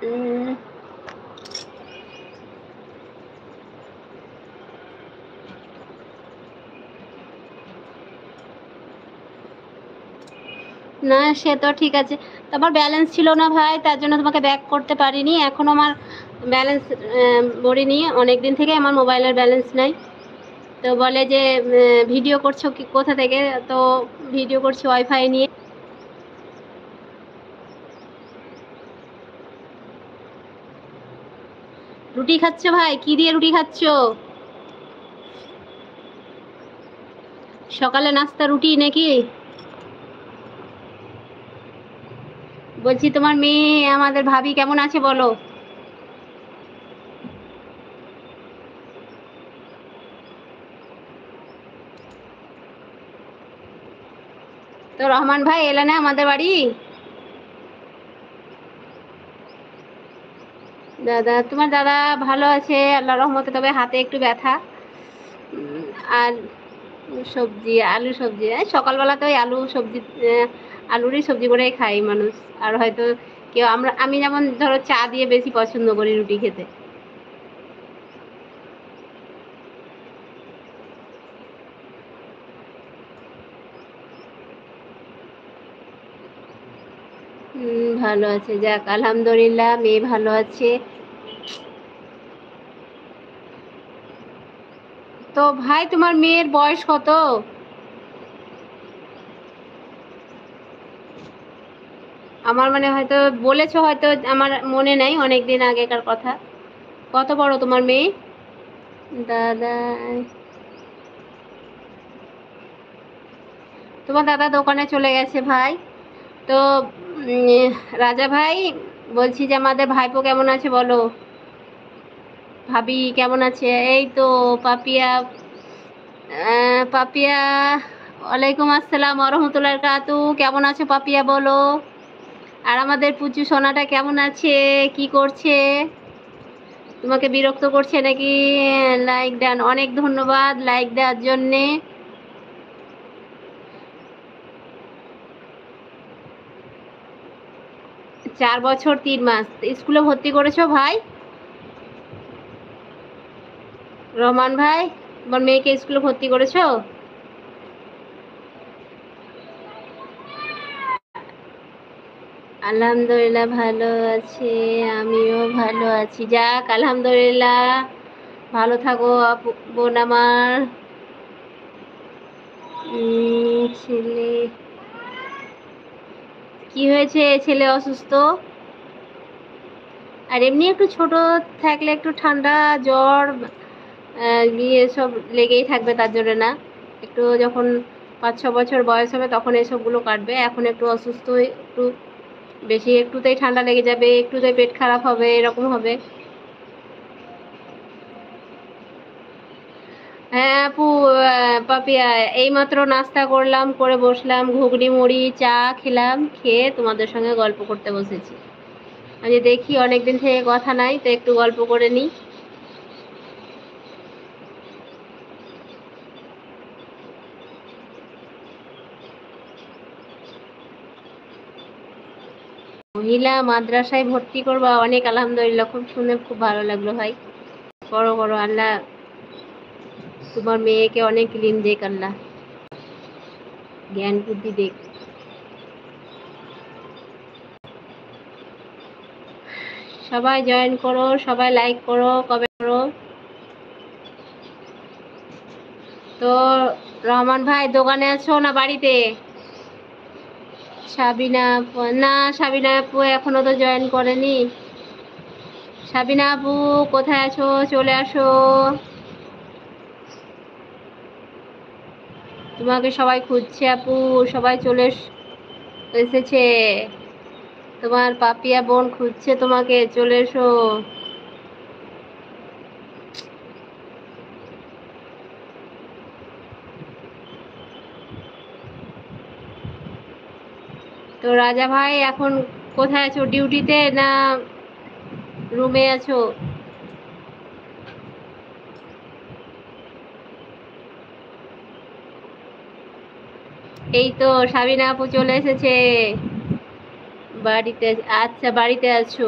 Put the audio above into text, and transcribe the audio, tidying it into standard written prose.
উম, না সে তো ঠিক আছে, তারপর ব্যালেন্স ছিল না ভাই, তার জন্য তোমাকে ব্যাক করতে পারিনি। এখন আমার ব্যালেন্স ভরিনি, অনেক দিন থেকে আমার মোবাইলের ব্যালেন্স নাই। তো বলে যে ভিডিও করছো কি কোথা থেকে, তো ভিডিও করছি ওয়াইফাই নিয়ে। রুটি খাচ্ছ ভাই? কি দিয়ে রুটি খাচ্ছ? সকালে নাস্তা রুটি নাকি? বলছি তোমার মেয়ে আমাদের ভাবি কেমন আছে বলো? তো রহমান ভাই এলে না আমাদের বাড়ি? দাদা, তোমার দাদা ভালো আছে আল্লাহ রহমতে, তবে হাতে একটু ব্যথা। আর সবজি, আলু সবজি, সকালবেলা তো ওই আলু সবজি, আলুরই সবজি করেই খাই মানুষ। আর হয়তো কেউ, আমি যেমন ধরো চা দিয়ে বেশি পছন্দ করি রুটি খেতে। ভালো আছে, যাক আলহামদুলিল্লাহ, মেয়ে ভালো আছে। তো ভাই তোমার মেয়ের বয়স কত? আমার মানে হয়তো বলেছো, হয়তো আমার মনে নাই, অনেক দিন আগেকার কথা। কত বড় তোমার মেয়ে? দাদা, তোমার দাদা দোকানে চলে গেছে ভাই। তো রাজা ভাই, বলছি যে আমাদের ভাইপো কেমন আছে বলো? ভাবি কেমন আছে? এই তো পাপিয়া, পাপিয়া, ওয়ালাইকুম আসসালাম রহমতুল্লাহ কাতু, কেমন আছো পাপিয়া বলো? আর আমাদের পুচু সোনাটা কেমন আছে, কি করছে? তোমাকে বিরক্ত করছে নাকি? লাইক দেন, অনেক ধন্যবাদ লাইক দেওয়ার জন্যে। 4 বছর 3 মাস স্কুলে ভর্তি করেছো ভাই? রহমান ভাই, তোমার মেয়েকে স্কুলে ভর্তি করেছো? আলহামদুলিল্লাহ ভালো আছে, আমিও ভালো আছি, যাক আলহামদুলিল্লাহ। ভালো থাকো আপু, বোন আমার। ছেলে কি হয়েছে? ছেলে অসুস্থ? আর এমনি একটু ছোট থাকলে একটু ঠান্ডা, জ্বর, ইয়ে সব লেগেই থাকবে, তার জন্য না। একটু যখন 5-6 বছর বয়স হবে তখন এসবগুলো কাটবে। এখন একটু অসুস্থ, একটু বেশি, একটুতেই ঠান্ডা লেগে যাবে, একটুতেই পেট খারাপ হবে, এরকম হবে। হ্যাঁ আপু, পাপিয়া, এইমাত্র নাস্তা করলাম, করে বসলাম, ঘুগনি মুড়ি চা খেলাম, খেয়ে তোমাদের সঙ্গে গল্প করতে বসেছি। আমি দেখি অনেকদিন থেকে কথা নাই, তো একটু গল্প করে নিই। মহিলা মাদ্রাসায় ভর্তি করবা? অনেক আলহামদুলিল্লাহ, খুব শুনে খুব ভালো লাগলো ভাই। করো করো, আল্লাহ তোমার মেয়েকে অনেক ইলম দেখ, আল্লাহ জ্ঞান বুদ্ধি দেখ। সবাই জয়েন করো, সবাই লাইক করো, কমেন্ট করো। তো রহমান ভাই দোকানে আছো না বাড়িতে? সাবিনা আপু, না সাবিনা আপু এখনো তো জয়েন করেনি। সাবিনা আপু কোথায় আছো? চলে আসো, তোমাকে সবাই খুঁজছে আপু, সবাই চলে এসেছে। তোমার পাপিয়া বোন খুঁজছে তোমাকে, চলে এসো। তো রাজা ভাই এখন কোথায় আছো? ডিউটিতে না রুমে আছো? এই তো সাবিনা আপু চলে এসেছে বাড়িতে। আচ্ছা বাড়িতে আছো?